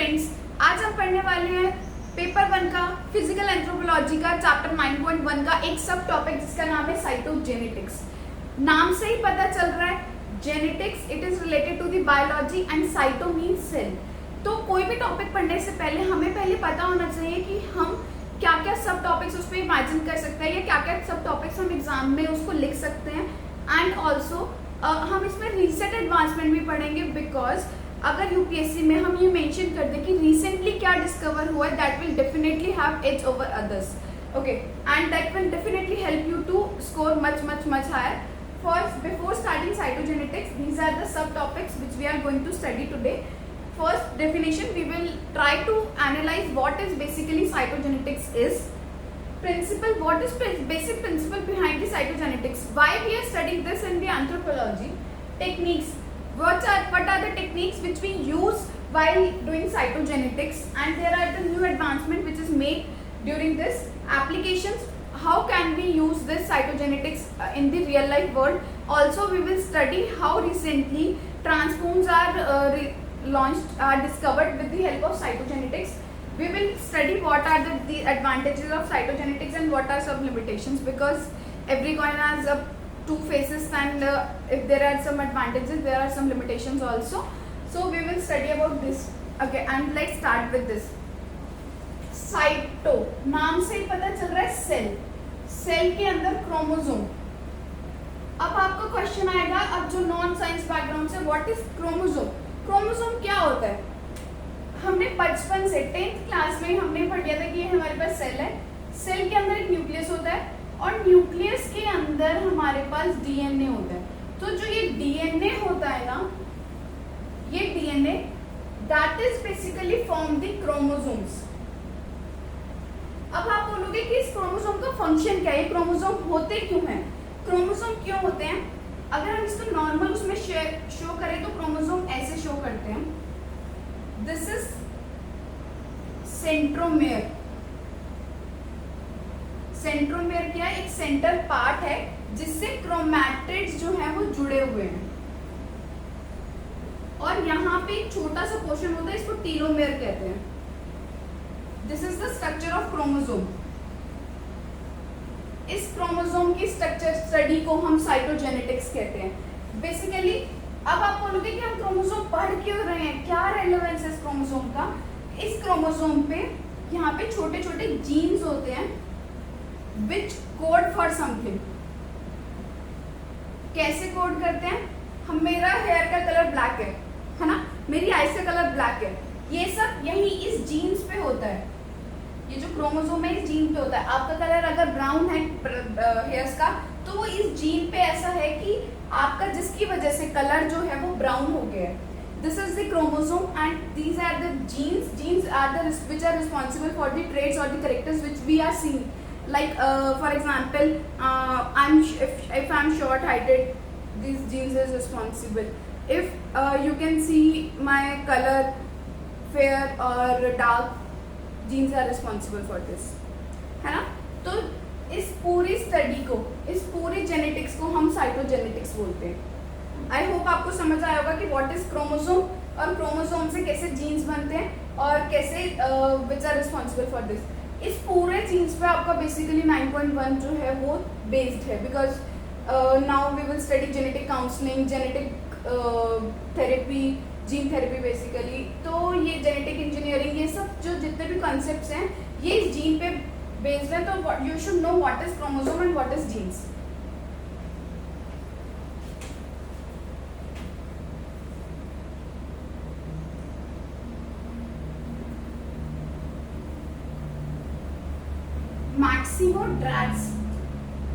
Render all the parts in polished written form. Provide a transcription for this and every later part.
Friends, आज हम पढ़ने वाले हैं पेपर 1 का फिजिकल एंथ्रोपोलॉजी का चैप्टर 9.1 का एक सब टॉपिक जिसका नाम है साइटोजेनेटिक्स। नाम से ही पता चल रहा है genetics, it is related to the biology and cyto means cell. तो कोई भी टॉपिक पढ़ने से पहले हमें पहले पता होना चाहिए कि हम क्या क्या सब टॉपिक्स उस पर इमेजिन कर सकते हैं या क्या क्या सब टॉपिक्स हम एग्जाम में उसको लिख सकते हैं। एंड ऑल्सो हम इसमें रिसेंट एडवांसमेंट भी पढ़ेंगे, बिकॉज अगर यूपीएससी में हम ये मेंशन कर दें कि रिसेंटली क्या डिस्कवर हुआ है, that will definitely have edge over others, okay, and that will definitely help you to score much higher. First, before starting cytogenetics, these are the subtopics which we are going to study today. First definition, we will try to analyze what is basically cytogenetics is. Principle, what is basic principle behind the cytogenetics? Why we are studying this in the anthropology? Techniques. What are the techniques which we use while doing cytogenetics? And there are the new advancement which is made during this applications. How can we use this cytogenetics in the real life world? Also, we will study how recently transforms are discovered with the help of cytogenetics. We will study what are the advantages of cytogenetics and what are some limitations, because every coin has two faces, and if there are some advantages, there are some limitations also. So we will study about this. Okay, and let's start with this. Cyto, नाम से ही पता चल रहा है cell, cell के अंदर chromosome. अब आपको क्वेश्चन आएगा, अब जो नॉन साइंस बैकग्राउंड से, व्हाट इज क्रोमोसोम? क्रोमोसोम क्या होता है? हमने बचपन से 10th क्लास में हमने पढ़ लिया था कि ये हमारे पास सेल है, सेल के अंदर एक न्यूक्लियस होता है और न्यूक्लियस के अंदर हमारे पास डीएनए होता है। तो जो ये डीएनए होता है ना, ये DNA that is basically form the chromosomes. अब आप बोलोगे कि इस क्रोमोसोम का फंक्शन क्या है, क्रोमोसोम होते क्यों हैं, क्रोमोसोम क्यों होते हैं? अगर हम इसको नॉर्मल उसमें शो करें तो क्रोमोसोम ऐसे शो करते हैं, दिस इज सेंट्रोमेयर। सेंट्रोमेयर क्या है? एक सेंटर पार्ट है जिससे क्रोमैटिड्स जो है वो जुड़े हुए हैं, और यहाँ पे एक छोटा सा पोर्शन होता है, इसको टीलोमेयर कहते हैं। This is the structure of chromosome. इस क्रोमोसोम की स्ट्रक्चर स्टडी को हम साइटोजेनेटिक्स कहते हैं। बेसिकली अब आप बोलोगे कि हम क्रोमोसोम पढ़ क्यों रहे हैं, क्या रेलेवेंस है इस क्रोमोसोम का? इस क्रोमोसोम पे यहाँ पे छोटे छोटे जीन्स होते हैं विच कोड फॉर समथिंग। कैसे कोड करते हैं? हम, मेरा हेयर का कलर ब्लैक है ना, मेरी आईज का कलर ब्लैक है, ये सब यही इस जीन्स पे होता है। ये जो क्रोमोसोम है इस जीन पे होता है। आपका कलर अगर ब्राउन है हेयर्स का, तो वो इस जीन पे ऐसा है कि आपका, जिसकी वजह से कलर जो है वो ब्राउन हो गया है। This is the chromosome and these are the genes. Genes are the which are responsible for the traits और the characters which we are seeing. Like for example, if I'm short heighted, these genes is responsible. If you can see my color fair or dark, genes are responsible for this, है ना? तो इस पूरी study को, इस पूरी genetics को हम साइटोजेनेटिक्स बोलते हैं। आई होप आपको समझ आया होगा कि व्हाट इज क्रोमोसोम और क्रोमोसोम से कैसे जीन्स बनते हैं और कैसे which are responsible for this. इस पूरे चीज पे आपका बेसिकली 9.1 जो है वो बेस्ड है, because now we will study genetic counselling, genetic therapy, gene therapy basically. तो ये जेनेटिक इंजीनियरिंग, ये सब जो जितने भी कॉन्सेप्ट्स हैं ये इस जीन पे बेस्ड है। तो you should know what is chromosome and what is genes. मैक्सिमोड्रैट्स,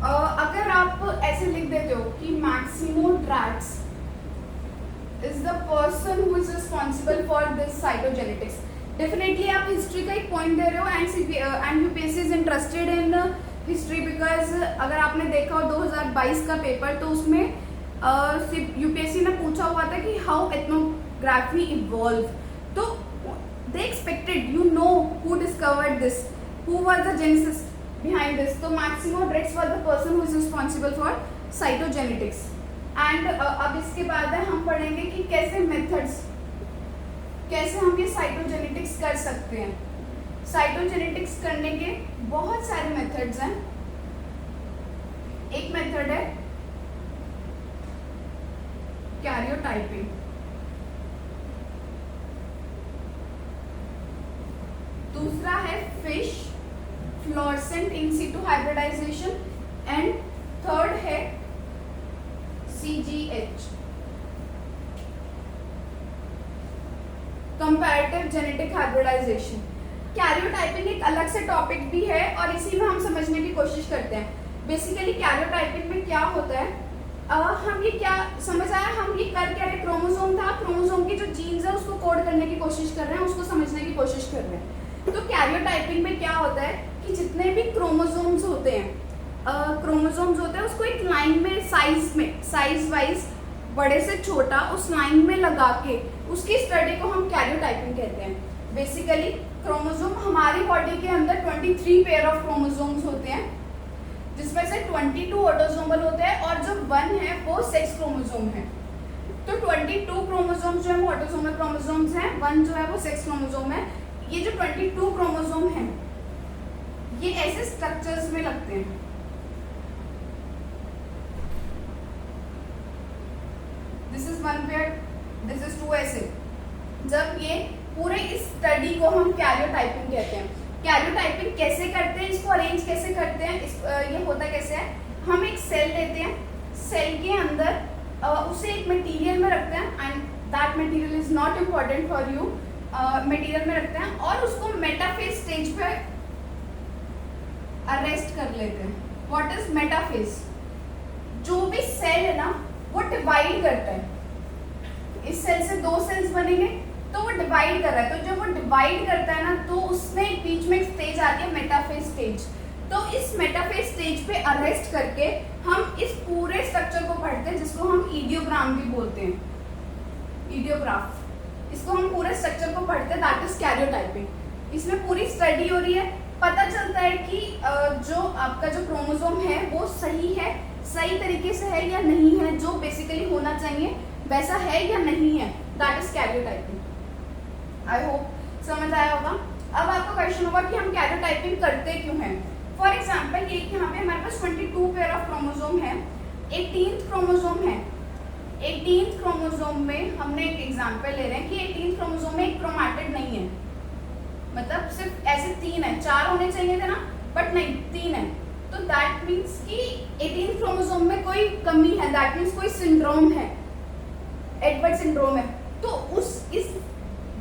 अगर आप ऐसे लिख देते हो कि मैक्सिमोड्रैट्स is the person who is responsible for this cytogenetics, definitely आप हिस्ट्री का एक पॉइंट दे रहे हो and UPSC is interested in history, because अगर आपने देखा हो 2022 का पेपर, तो उसमें यूपीएससी ने पूछा हुआ था कि हाउ एथनोग्राफी इवॉल्व। तो they expected you know who discovered this, who was the genesis behind this. So Maximodrex was the person who is responsible for cytogenetics. And अब इसके बाद हम पढ़ेंगे कि कैसे methods कैसे हम ये साइटोजेनेटिक्स कर सकते हैं? साइटोजेनेटिक्स करने के बहुत सारे मेथड्स हैं। एक मेथड है कैरियोटाइपिंग, दूसरा है FISH fluorescent in situ hybridization, and third है CGH comparative genetic hybridization. Karyotyping एक अलग से टॉपिक भी है और इसी में हम समझने की कोशिश करते हैं। बेसिकली कैरियोटाइपिंग में क्या होता है, हम ये क्या समझ आया, हम ये कर क्या रहे, क्रोमोसोम था, क्रोमोसोम की जो जीन्स है उसको कोड करने की कोशिश कर रहे हैं, उसको समझने की कोशिश कर रहे हैं। तो कैरियोटाइपिंग में क्या होता है कि जितने भी क्रोमोसोम्स होते हैं उसको एक लाइन में साइज वाइज बड़े से छोटा उस लाइन में लगा के उसकी स्टडी को हम कैरियोटाइपिंग कहते हैं। बेसिकली क्रोमोसोम हमारी बॉडी के अंदर 23 पेयर ऑफ क्रोमोसोम्स होते हैं, जिसमें से 22 ऑटोसोमल होते हैं और जो 1 है वो सेक्स क्रोमोसोम है। तो 22 क्रोमोसोम जो है वो ऑटोसोमल क्रोमोसोम्स हैं, 1 जो है वो सेक्स क्रोमोसोम है। ये जो 22 क्रोमोसोम हैं ये ऐसे स्ट्रक्चर्स में लगते हैं। This is 1 pair, this is 2 ऐसे। जब ये पूरे इस स्टडी को हम कैरियोटाइपिंग कहते हैं। कैरियोटाइपिंग कैसे करते हैं, इसको अरेंज कैसे करते हैं, ये होता कैसे है, हम एक सेल लेते हैं, सेल के अंदर उसे एक मटेरियल में रखते हैं and that material is not important for you, material में रखते हैं और उसको मेटाफेज स्टेज पे अरेस्ट कर लेते हैं। What is metaphase? जो भी सेल है ना वो डिवाइड करता है, इस सेल से 2 सेल्स बनेंगे तो वो डिवाइड कर रहा है, तो जब वो डिवाइड करता है ना तो उसमें बीच में एक स्टेज आती है मेटाफेज स्टेज। तो इस मेटाफेज स्टेज पे अरेस्ट करके हम इस पूरे स्ट्रक्चर को पढ़ते हैं, जिसको हम ईडियोग्राम भी बोलते हैं, ईडियोग्राफ। इसको हम पूरे स्ट्रक्चर को पढ़ते हैं, दैट इज कैरियोटाइपिंग। इसमें पूरी स्टडी हो रही है, पता चलता है कि जो आपका जो क्रोमोसोम है वो सही है, सही तरीके से है या नहीं है, जो बेसिकली होना चाहिए वैसा है या नहीं है, that is karyotyping. I hope समझ आया होगा। अब आपका क्वेश्चन होगा कि हम कैरियोटाइपिंग करते क्यों हैं। फॉर एग्जाम्पल ये यहाँ पे हमारे पास 22 पेयर ऑफ क्रोमोसोम है, 18th क्रोमोसोम है। 18th क्रोमोसोम में हमने एक एग्जाम्पल ले रहे हैं कि 18th क्रोमोसोम में एक क्रोमैटिड नहीं है, मतलब सिर्फ ऐसे 3 है, 4 होने चाहिए थे ना, बट नहीं 3 है। तो दैट मीन्स कि 18th क्रोमोसोम में कोई कमी है, दैट मीन्स कोई सिंड्रोम है, एडवर्ड सिंड्रोम है। तो इस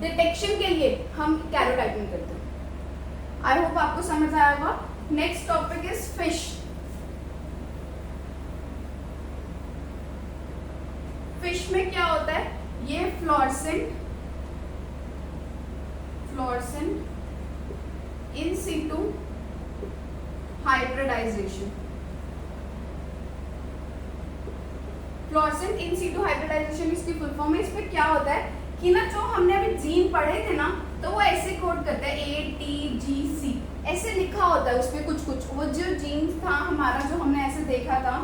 डिटेक्शन के लिए हम कैरियोटाइपिंग करते हैं। आई होप आपको समझ आया होगा। Next topic is FISH. FISH में क्या होता है, ये fluorescent in situ hybridization. Fluorescent in situ hybridization इसकी फुल फॉर्म है। इसमें क्या होता है कि ना जो हमने अभी जीन पढ़े थे ना, तो वो ऐसे कोड करते हैं ATGC, ऐसे लिखा होता है उसपे कुछ कुछ। वो जो जीन था हमारा, जो हमने ऐसे देखा था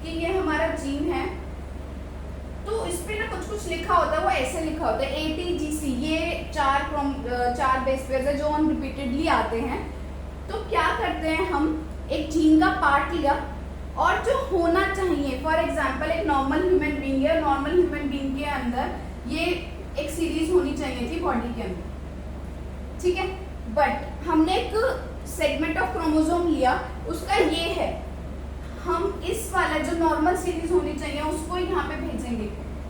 कि ये हमारा जीन है, तो इस पे ना कुछ कुछ लिखा होता है, वो ऐसे लिखा होता है ATGC। ये 4 बेस पेयर्स है जो हम रिपीटेडली आते हैं। तो क्या करते हैं, हम एक जीन का पार्ट लिया और जो होना चाहिए, फॉर एग्जाम्पल एक नॉर्मल ह्यूमन बीइंग है, नॉर्मल ह्यूमन बीइंग के अंदर ये एक सीरीज होनी चाहिए थी बॉडी के अंदर, ठीक है। बट हमने एक सेगमेंट ऑफ क्रोमोसोम लिया, उसका ये है, हम इस वाला जो नॉर्मल सीरीज होनी चाहिए उसको यहाँ पे भेजेंगे,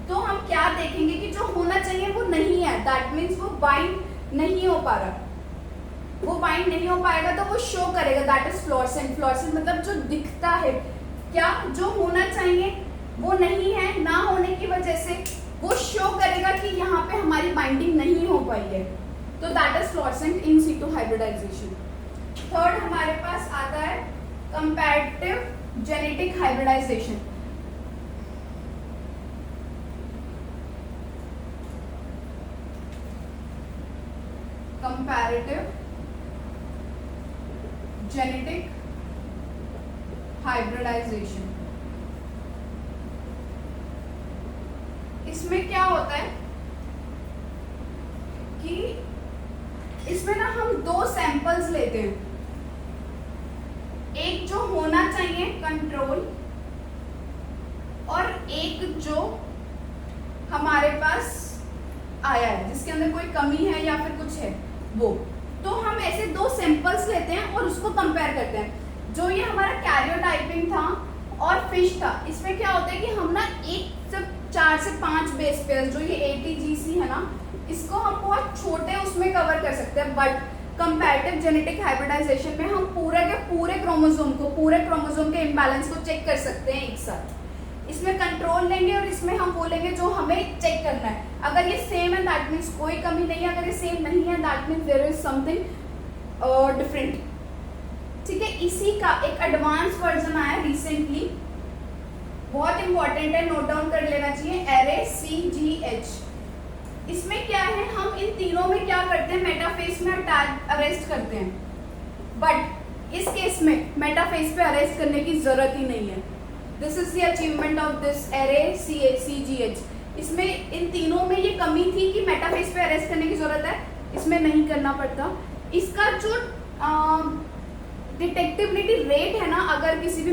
तो हम क्या देखेंगे कि जो होना चाहिए वो नहीं है, दैट मीन्स वो बाइंड नहीं हो पा रहा, वो बाइंड नहीं हो पाएगा तो वो शो करेगा, दैट इज फ्लोरेसेंट। फ्लोरेसेंट मतलब जो दिखता है, क्या जो होना चाहिए वो नहीं है, ना होने की वजह से वो शो करेगा कि यहाँ पे हमारी बाइंडिंग नहीं हो पाई है, तो that is fluorescent in situ hybridization. Third हमारे पास आता है comparative genetic hybridization. Comparative genetic hybridization, इसमें क्या होता है कि इसमें ना हम 2 सैंपल्स लेते हैं, एक जो होना चाहिए कंट्रोल और एक जो हमारे पास आया है जिसके अंदर कोई कमी है या फिर कुछ है वो। तो हम ऐसे 2 सैंपल्स लेते हैं और उसको कंपेयर करते हैं। जो ये हमारा कैरियोटाइपिंग था और फिश था, इसमें क्या होता है कि हम ना 4 से 5 बेस पेयर, जो ये ATGC है ना, इसको हम बहुत छोटे उसमें कवर कर सकते हैं। बट कंपैरेटिव जेनेटिक हाइब्रिडाइजेशन में हम पूरे के पूरे क्रोमोसोम के इम्बैलेंस को चेक कर सकते हैं एक साथ। इसमें कंट्रोल लेंगे और इसमें हम बोलेंगे जो हमें चेक करना है। अगर ये सेम है दैट मीन्स कोई कमी नहीं है, अगर ये सेम नहीं है that means there is something different. ठीक है, इसी का एक एडवांस वर्जन आया रिसेंटली, बहुत इंपॉर्टेंट है, नोट डाउन कर लेना चाहिए, एरे CGH। इसमें क्या है, हम इन तीनों में क्या करते हैं, मेटाफेज में अरेस्ट करते हैं। बट इस केस में मेटाफेज पे अरेस्ट करने की जरूरत ही नहीं है। This is the achievement of this array CGH। इसमें इन तीनों में ये कमी थी कि मेटाफेज पे अरेस्ट करने की जरूरत है, इसमें नहीं करना पड़ता। इसका जो डिटेक्टिबिलिटी रेट है ना, अगर किसी भी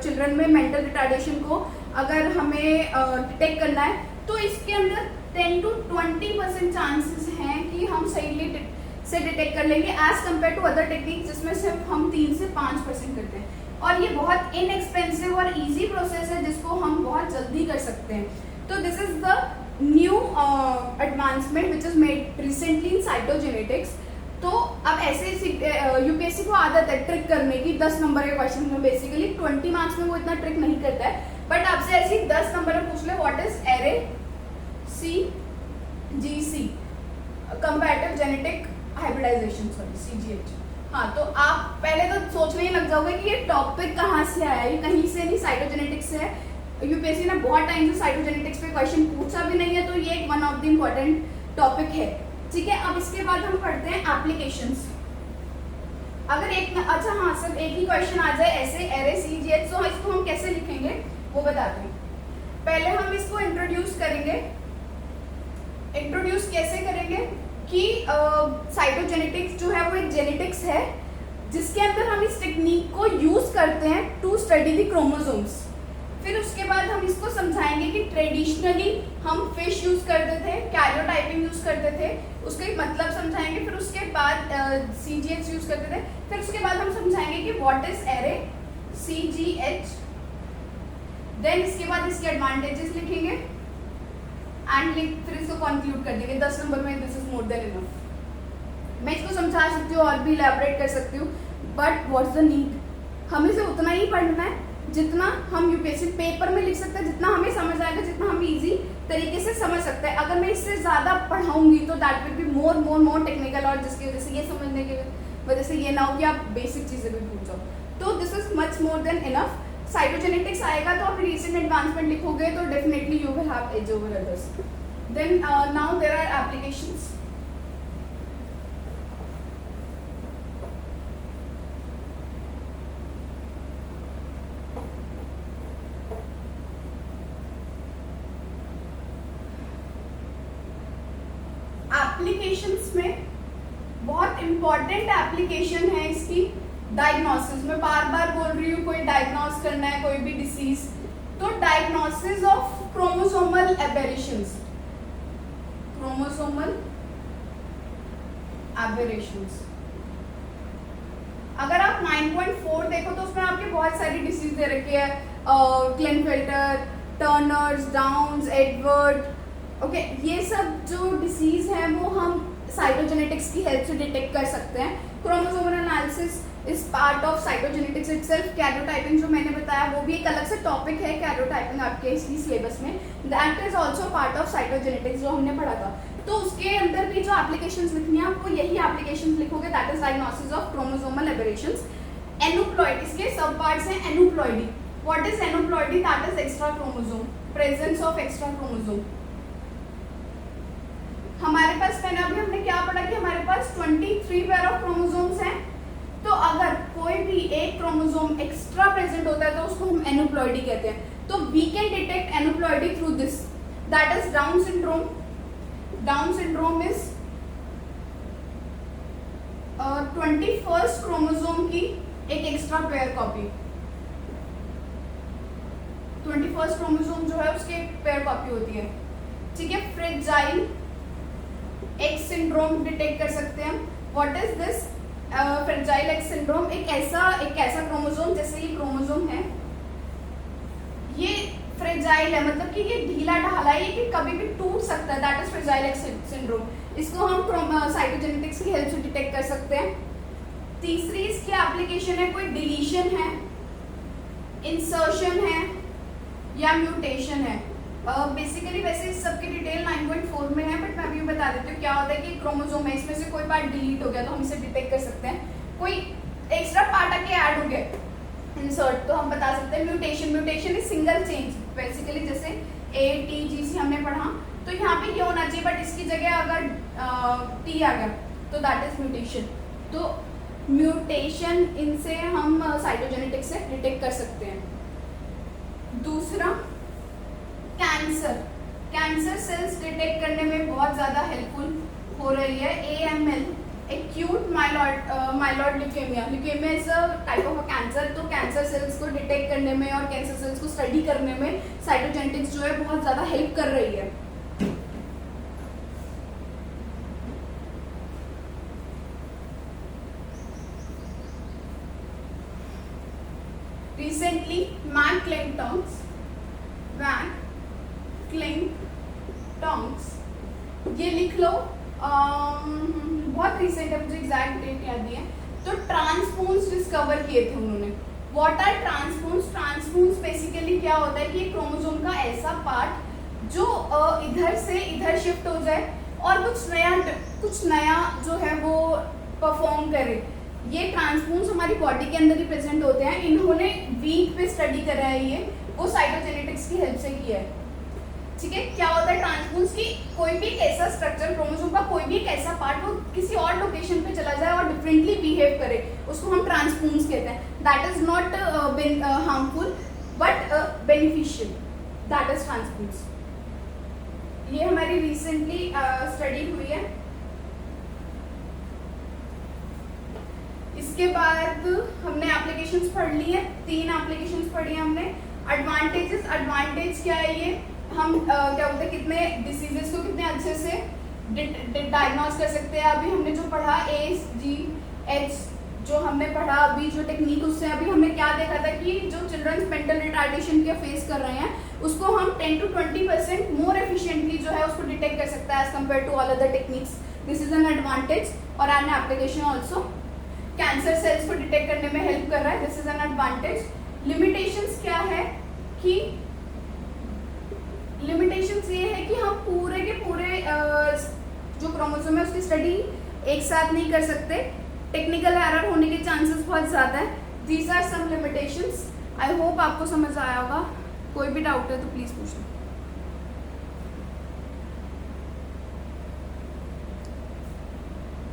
चिल्ड्रन में मेंटल रिटार्डेशन को अगर हमें डिटेक्ट करना है तो इसके अंदर 10 to 20% चांसेस हैं कि हम सही से डिटेक्ट कर लेंगे as compare to other technique जिसमें सिर्फ हम 3 से 5% करते हैं। और ये बहुत इनएक्सपेंसिव और इजी प्रोसेस है जिसको हम बहुत जल्दी कर सकते हैं। तो this is the new advancement which is made recently in cytogenetics. तो अब ऐसे यूपीएससी को आदत है ट्रिक करने की, 10 नंबर के क्वेश्चन में बेसिकली 20 मार्क्स में वो इतना ट्रिक नहीं करता है, बट आपसे ऐसी 10 नंबर में पूछ ले what is array CGC, comparative genetic hybridization, sorry CGH। हाँ, तो आप पहले तो सोचने ही लग जाओगे कि ये टॉपिक कहाँ से आया, ये कहीं से नहीं, साइटोजेनेटिक्स से है। यूपीएससी ने बहुत टाइम से साइटोजेनेटिक्स पे क्वेश्चन पूछा भी नहीं है, तो ये एक one of the important topic है। ठीक है, अब इसके बाद हम पढ़ते हैं एप्लीकेशंस। अगर अच्छा हाँ, सिर्फ एक ही क्वेश्चन आ जाए ऐसे एरे CGH, तो इसको हम कैसे लिखेंगे वो बताते हैं। पहले हम इसको इंट्रोड्यूस करेंगे। इंट्रोड्यूस कैसे करेंगे कि साइटोजेनेटिक्स जो है वो एक जेनेटिक्स है जिसके अंदर हम इस टेक्निक को यूज करते हैं टू स्टडी द क्रोमोसोम्स। फिर उसके बाद हम इसको समझाएंगे कि ट्रेडिशनली हम फिश यूज करते थे, कैरियोटाइपिंग यूज करते थे, उसका एक मतलब समझाएंगे। फिर उसके बाद CGH यूज करते थे। फिर उसके बाद हम समझाएंगे कि what is array CGH। Then इसके बाद इसके एडवांटेजेस लिखेंगे एंड फिर इसको कंक्लूड कर देंगे 10 नंबर में। This is more than enough. मैं इसको समझा सकती हूँ और भी इलैबोरेट कर सकती हूँ, बट व्हाट्स द नीड, हमें से उतना ही पढ़ना है जितना हम यूपीएससी पेपर में लिख सकते हैं, जितना हमें समझ आएगा, जितना हम इजी तरीके से समझ सकते हैं। अगर मैं इससे ज्यादा पढ़ाऊंगी तो that will be more technical, और जिसकी वजह से ये समझने की वजह से ये ना हो कि आप बेसिक चीजें भी भूल जाओ। तो this is much more than enough. Cytogenetics आएगा तो आप रिसेंट एडवांसमेंट लिखोगे तो definitely you will have edge over others. Then now there are applications. Applications में बहुत इंपॉर्टेंट एप्लीकेशन है इसकी डायग्नोसिस। मैं बार बार बोल रही हूँ, कोई डायग्नोस करना है कोई भी डिसीज, तो डायग्नोसिस ऑफ क्रोमोसोमल एबेरेशंस। क्रोमोसोमल एबेरेशंस, अगर आप 9.4 देखो तो उसमें आपके बहुत सारी डिसीज दे रखी है, क्लेनफेल्टर, टर्नर्स, डाउन्स, एडवर्ड। ओके, ये सब जो डिसीज है वो हम साइटोजेनेटिक्स की हेल्प से डिटेक्ट कर सकते हैं। Chromosomal analysis is part of cytogenetics itself. Karyotyping जो मैंने बताया वो भी एक अलग से टॉपिक है, कैरियोटाइपिंग आपके इसी सिलेबस में, that is also part of cytogenetics जो हमने पढ़ा था। तो उसके अंदर भी जो एप्लीकेशंस लिखनी है आपको यही एप्लीकेशंस लिखोगे, that is diagnosis of chromosomal aberrations. Aneuploid, इसके सब पार्ट्स हैं। Aneuploidy, what is aneuploidy? That is extra chromosome, presence of extra chromosome. हमारे पास मैंने अभी हमने क्या पढ़ा कि हमारे पास 23 पेयर ऑफ क्रोमोसोम्स हैं। तो अगर कोई भी एक क्रोमोसोम एक्स्ट्रा प्रेजेंट होता है तो उसको हम एनुप्लॉइडी कहते हैं। तो we can detect aneuploidy through this, that is Down syndrome. Down syndrome is 21st chromosome की एक extra pair copy, 21st chromosome जो है उसकी एक पेयर कॉपी होती है, ठीक है। फ्रेजाइल एक्स सिंड्रोम डिटेक्ट कर सकते हैं। What is this fragile x syndrome? एक ऐसा क्रोमोसोम, जैसे ये क्रोमोसोम है, ये फ्रेजाइल है, मतलब कि ये ढीला ढाला है, कि कभी भी टूट सकता है, that is fragile x syndrome. इसको हम साइटोजेनेटिक्स की हेल्प से डिटेक्ट कर सकते हैं। तीसरी इसकी एप्लीकेशन है, कोई डिलीशन है, इंसर्शन है या म्यूटेशन है। बेसिकली वैसे इस सबकी डिटेल 9.4 में है, बट मैं अभी बता देती हूँ। क्या होता है कि क्रोमोसोम है, इसमें से कोई पार्ट डिलीट हो गया तो हम इसे डिटेक्ट कर सकते हैं। कोई एक्स्ट्रा पार्ट आके ऐड हो गया, इंसर्ट, तो हम बता सकते हैं। Mutation is single change, basically जैसे ATGC हमने पढ़ा, तो यहाँ पे ये होना चाहिए, बट इसकी जगह अगर T आ गया तो दैट इज म्यूटेशन। तो म्यूटेशन, इनसे हम साइटोजेनेटिक्स से डिटेक्ट कर सकते हैं। दूसरा, कैंसर सेल्स डिटेक्ट करने में बहुत ज़्यादा हेल्पफुल हो रही है AML, acute myeloid leukaemia. Leukaemia is a type of a cancer. तो कैंसर सेल्स को डिटेक्ट करने में और कैंसर सेल्स को स्टडी करने में साइटोजेनेटिक्स जो है बहुत ज़्यादा हेल्प कर रही है। रिसेंटली मैक क्लिंटॉन्स, ये लिख लो, बहुत रिसेंट है, मुझे एग्जैक्ट डेट याद नहीं है। तो ट्रांसपोन्स डिस्कवर किए थे उन्होंने। What are transposons? Transposons basically क्या होता है कि एक क्रोमोसोम का ऐसा पार्ट जो इधर से इधर शिफ्ट हो जाए और कुछ नया जो है वो परफॉर्म करे। ये ट्रांसपोन्स हमारी बॉडी के अंदर ही प्रेजेंट होते हैं। इन्होंने वीक पे स्टडी करा है, ये वो साइटोजेनेटिक्स की हेल्प से किया है, ठीक है। क्या होता है ट्रांसपोन्स की? कोई भी एक ऐसा स्ट्रक्चर, क्रोमोसोम का कोई भी एक ऐसा पार्ट वो किसी और लोकेशन पे चला जाए और डिफरेंटली बिहेव करे, उसको हम ट्रांसपोन्स कहते हैं। That is not harmful but beneficial, that is transposons. ये हमारी रिसेंटली स्टडी हुई है। इसके बाद हमने एप्लीकेशंस पढ़ ली है, 3 एप्लीकेशंस पढ़ी है हमने। एडवांटेज क्या है? ये हम क्या बोलते हैं, कितने डिसीजेस को कितने अच्छे से डायग्नोज कर सकते हैं। अभी हमने जो पढ़ा ASGH, जो हमने पढ़ा अभी जो टेक्निक, उससे अभी हमने क्या देखा था कि जो चिल्ड्रंस मेंटल रिटार्डेशन के फेस कर रहे हैं उसको हम 10 to 20% मोर एफिशिएंटली जो है उसको डिटेक्ट कर सकता है as compare to all other techniques. This is an advantage और an application also. Cancer cells को डिटेक्ट करने में हेल्प कर रहा है, this is an advantage. Limitations क्या है कि लिमिटेशंस ये है कि हम पूरे के पूरे जो क्रोमोसोम है उसकी स्टडी एक साथ नहीं कर सकते, टेक्निकल एरर होने के चांसेस बहुत ज़्यादा है। These are some limitations. I hope आपको समझ आया होगा। कोई भी डाउट है तो प्लीज़ पूछना।